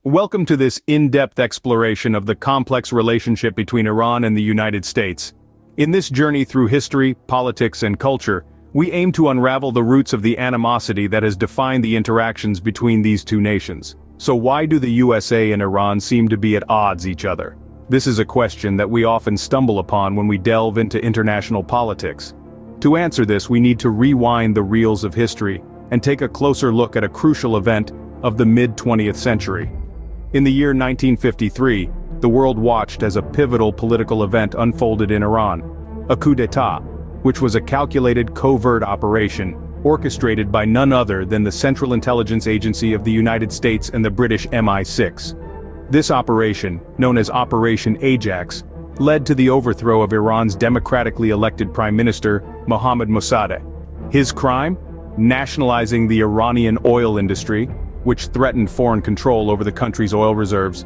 Welcome to this in-depth exploration of the complex relationship between Iran and the United States. In this journey through history, politics, and culture, we aim to unravel the roots of the animosity that has defined the interactions between these two nations. So why do the USA and Iran seem to be at odds each other? This is a question that we often stumble upon when we delve into international politics. To answer this, we need to rewind the reels of history and take a closer look at a crucial event of the mid-20th century. In the year 1953, the world watched as a pivotal political event unfolded in Iran, a coup d'état, which was a calculated covert operation orchestrated by none other than the Central Intelligence Agency of the United States and the British MI6. This operation, known as Operation Ajax, led to the overthrow of Iran's democratically elected Prime Minister, Mohammad Mossadegh. His crime? Nationalizing the Iranian oil industry, which threatened foreign control over the country's oil reserves.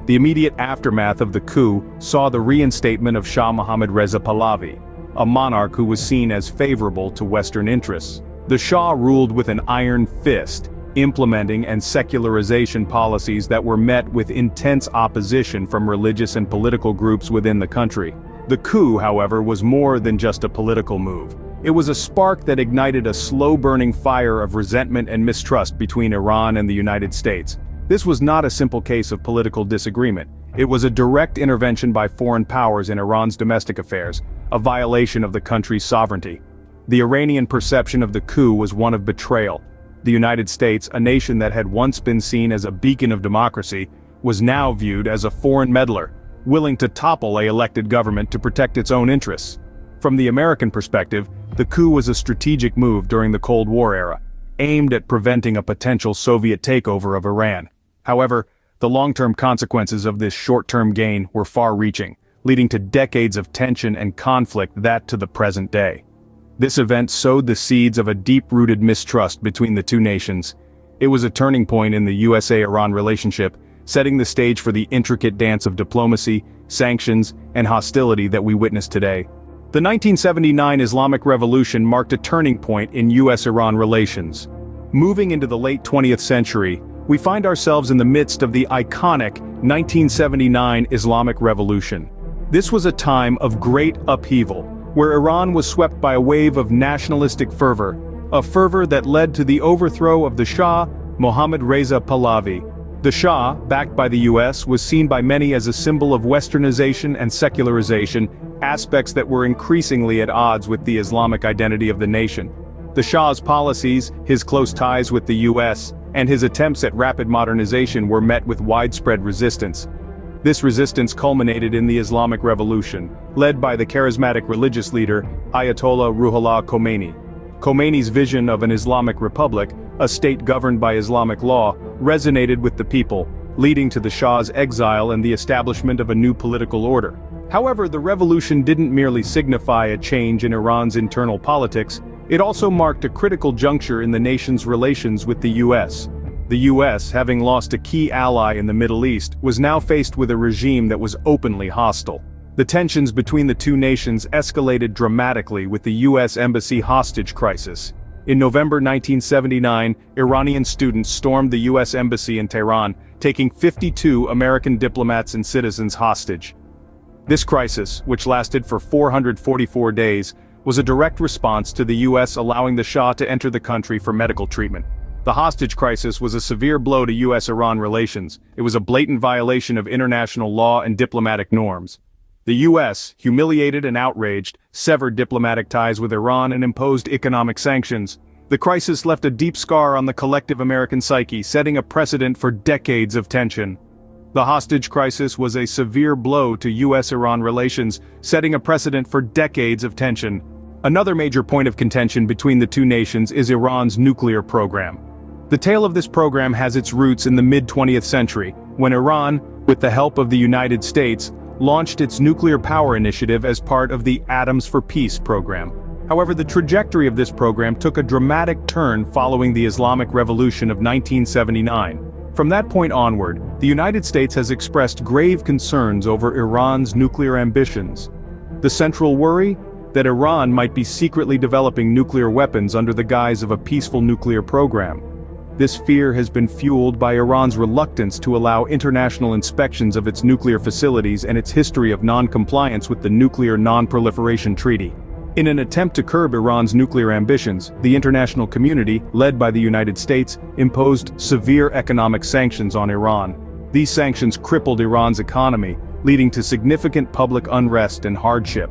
The immediate aftermath of the coup saw the reinstatement of Shah Mohammad Reza Pahlavi, a monarch who was seen as favorable to Western interests. The Shah ruled with an iron fist, implementing and secularization policies that were met with intense opposition from religious and political groups within the country. The coup, however, was more than just a political move. It was a spark that ignited a slow-burning fire of resentment and mistrust between Iran and the United States. This was not a simple case of political disagreement. It was a direct intervention by foreign powers in Iran's domestic affairs, a violation of the country's sovereignty. The Iranian perception of the coup was one of betrayal. The United States, a nation that had once been seen as a beacon of democracy, was now viewed as a foreign meddler, willing to topple an elected government to protect its own interests. From the American perspective, the coup was a strategic move during the Cold War era, aimed at preventing a potential Soviet takeover of Iran. However, the long-term consequences of this short-term gain were far-reaching, leading to decades of tension and conflict that to the present day. This event sowed the seeds of a deep-rooted mistrust between the two nations. It was a turning point in the USA-Iran relationship, setting the stage for the intricate dance of diplomacy, sanctions, and hostility that we witness today. The 1979 Islamic Revolution marked a turning point in US-Iran relations. Moving into the late 20th century, we find ourselves in the midst of the iconic 1979 Islamic Revolution. This was a time of great upheaval, where Iran was swept by a wave of nationalistic fervor, a fervor that led to the overthrow of the Shah, Mohammad Reza Pahlavi. The Shah, backed by the US, was seen by many as a symbol of westernization and secularization, aspects that were increasingly at odds with the Islamic identity of the nation. The Shah's policies, his close ties with the US, and his attempts at rapid modernization were met with widespread resistance. This resistance culminated in the Islamic Revolution, led by the charismatic religious leader, Ayatollah Ruhollah Khomeini. Khomeini's vision of an Islamic republic, a state governed by Islamic law, resonated with the people, leading to the Shah's exile and the establishment of a new political order. However, the revolution didn't merely signify a change in Iran's internal politics, it also marked a critical juncture in the nation's relations with the US. The US, having lost a key ally in the Middle East, was now faced with a regime that was openly hostile. The tensions between the two nations escalated dramatically with the US embassy hostage crisis. In November 1979, Iranian students stormed the US embassy in Tehran, taking 52 American diplomats and citizens hostage. This crisis, which lasted for 444 days, was a direct response to the US allowing the Shah to enter the country for medical treatment. The hostage crisis was a severe blow to US-Iran relations. It was a blatant violation of international law and diplomatic norms. The US, humiliated and outraged, severed diplomatic ties with Iran and imposed economic sanctions. The crisis left a deep scar on the collective American psyche, setting a precedent for decades of tension. The hostage crisis was a severe blow to US-Iran relations, setting a precedent for decades of tension. Another major point of contention between the two nations is Iran's nuclear program. The tale of this program has its roots in the mid-20th century, when Iran, with the help of the United States, launched its nuclear power initiative as part of the Atoms for Peace program. However, the trajectory of this program took a dramatic turn following the Islamic Revolution of 1979. From that point onward, the United States has expressed grave concerns over Iran's nuclear ambitions. The central worry? That Iran might be secretly developing nuclear weapons under the guise of a peaceful nuclear program. This fear has been fueled by Iran's reluctance to allow international inspections of its nuclear facilities and its history of non-compliance with the Nuclear Non-Proliferation Treaty. In an attempt to curb Iran's nuclear ambitions, the international community, led by the United States, imposed severe economic sanctions on Iran. These sanctions crippled Iran's economy, leading to significant public unrest and hardship.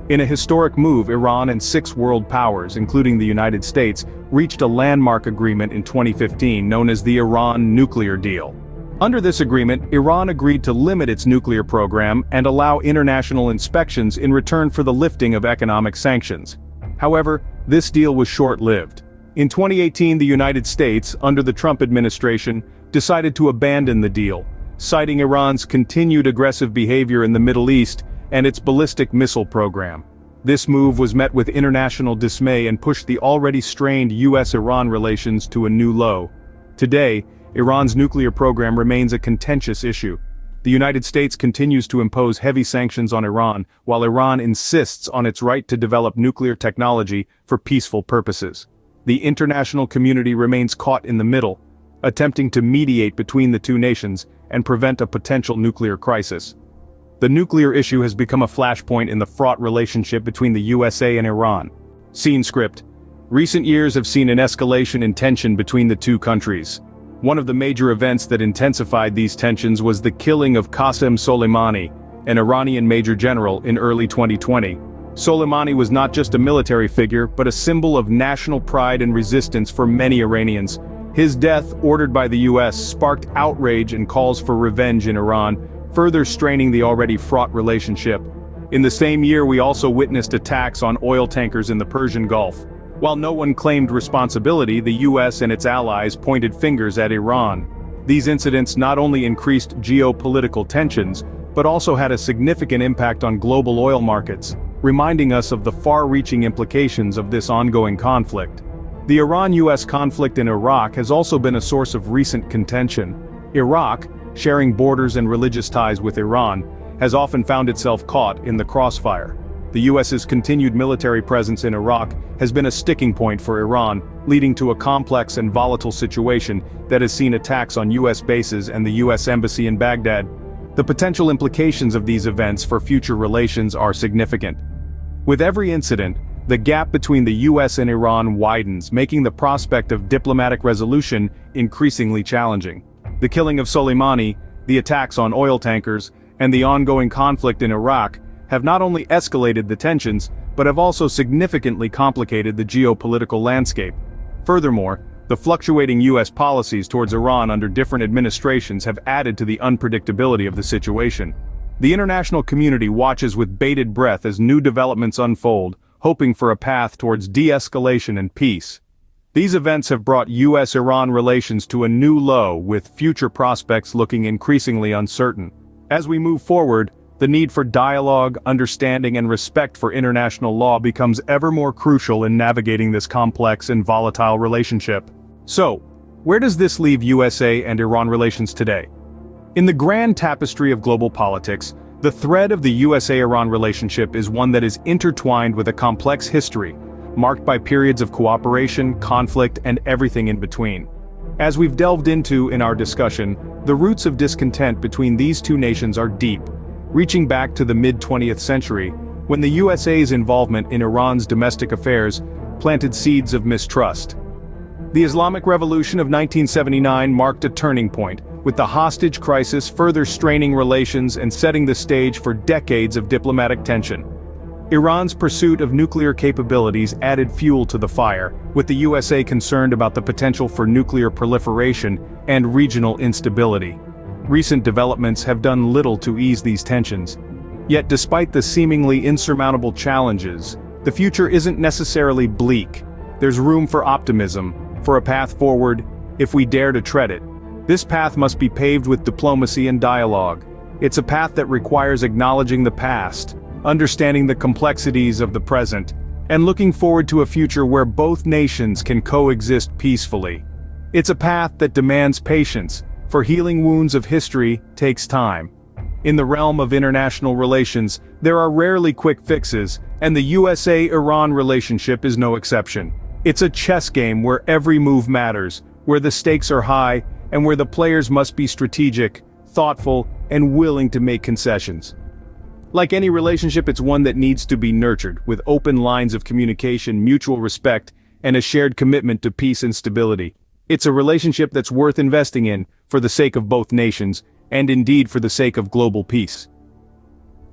In a historic move, Iran and 6 world powers, including the United States, reached a landmark agreement in 2015 known as the Iran Nuclear Deal. Under this agreement, Iran agreed to limit its nuclear program and allow international inspections in return for the lifting of economic sanctions. However, this deal was short-lived. In 2018, the United States, under the Trump administration, decided to abandon the deal, citing Iran's continued aggressive behavior in the Middle East and its ballistic missile program. This move was met with international dismay and pushed the already strained US-Iran relations to a new low. Today, Iran's nuclear program remains a contentious issue. The United States continues to impose heavy sanctions on Iran, while Iran insists on its right to develop nuclear technology for peaceful purposes. The international community remains caught in the middle, attempting to mediate between the two nations and prevent a potential nuclear crisis. The nuclear issue has become a flashpoint in the fraught relationship between the USA and Iran. Scene script. Recent years have seen an escalation in tension between the two countries. One of the major events that intensified these tensions was the killing of Qasem Soleimani, an Iranian major general, in early 2020. Soleimani was not just a military figure, but a symbol of national pride and resistance for many Iranians. His death, ordered by the US, sparked outrage and calls for revenge in Iran, further straining the already fraught relationship. In the same year, we also witnessed attacks on oil tankers in the Persian Gulf. While no one claimed responsibility, the US and its allies pointed fingers at Iran. These incidents not only increased geopolitical tensions, but also had a significant impact on global oil markets, reminding us of the far-reaching implications of this ongoing conflict. The Iran-US conflict in Iraq has also been a source of recent contention. Iraq, sharing borders and religious ties with Iran, has often found itself caught in the crossfire. The US's continued military presence in Iraq has been a sticking point for Iran, leading to a complex and volatile situation that has seen attacks on US bases and the US Embassy in Baghdad. The potential implications of these events for future relations are significant. With every incident, the gap between the US and Iran widens, making the prospect of diplomatic resolution increasingly challenging. The killing of Soleimani, the attacks on oil tankers, and the ongoing conflict in Iraq have not only escalated the tensions, but have also significantly complicated the geopolitical landscape. Furthermore, the fluctuating US policies towards Iran under different administrations have added to the unpredictability of the situation. The international community watches with bated breath as new developments unfold, hoping for a path towards de-escalation and peace. These events have brought US-Iran relations to a new low, with future prospects looking increasingly uncertain. As we move forward, the need for dialogue, understanding, and respect for international law becomes ever more crucial in navigating this complex and volatile relationship. So, where does this leave USA and Iran relations today? In the grand tapestry of global politics, the thread of the USA-Iran relationship is one that is intertwined with a complex history, marked by periods of cooperation, conflict, and everything in between. As we've delved into in our discussion, the roots of discontent between these two nations are deep, reaching back to the mid-20th century, when the USA's involvement in Iran's domestic affairs planted seeds of mistrust. The Islamic Revolution of 1979 marked a turning point, with the hostage crisis further straining relations and setting the stage for decades of diplomatic tension. Iran's pursuit of nuclear capabilities added fuel to the fire, with the USA concerned about the potential for nuclear proliferation and regional instability. Recent developments have done little to ease these tensions. Yet despite the seemingly insurmountable challenges, the future isn't necessarily bleak. There's room for optimism, for a path forward, if we dare to tread it. This path must be paved with diplomacy and dialogue. It's a path that requires acknowledging the past, understanding the complexities of the present, and looking forward to a future where both nations can coexist peacefully. It's a path that demands patience, for healing wounds of history takes time. In the realm of international relations, there are rarely quick fixes, and the USA-Iran relationship is no exception. It's a chess game where every move matters, where the stakes are high, and where the players must be strategic, thoughtful, and willing to make concessions. Like any relationship, it's one that needs to be nurtured, with open lines of communication, mutual respect, and a shared commitment to peace and stability. It's a relationship that's worth investing in, for the sake of both nations, and indeed for the sake of global peace.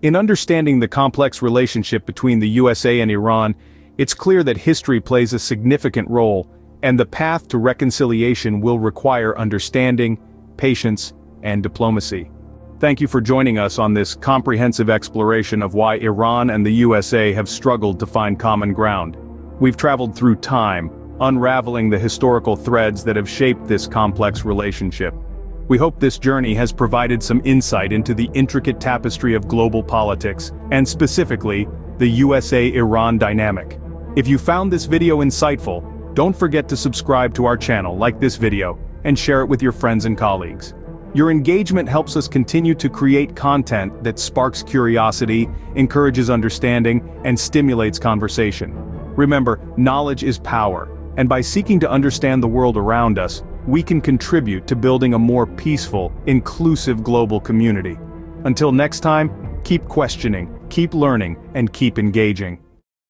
In understanding the complex relationship between the USA and Iran, it's clear that history plays a significant role, and the path to reconciliation will require understanding, patience, and diplomacy. Thank you for joining us on this comprehensive exploration of why Iran and the USA have struggled to find common ground. We've traveled through time, unraveling the historical threads that have shaped this complex relationship. We hope this journey has provided some insight into the intricate tapestry of global politics, and specifically, the USA-Iran dynamic. If you found this video insightful, don't forget to subscribe to our channel, like this video, and share it with your friends and colleagues. Your engagement helps us continue to create content that sparks curiosity, encourages understanding, and stimulates conversation. Remember, knowledge is power, and by seeking to understand the world around us, we can contribute to building a more peaceful, inclusive global community. Until next time, keep questioning, keep learning, and keep engaging.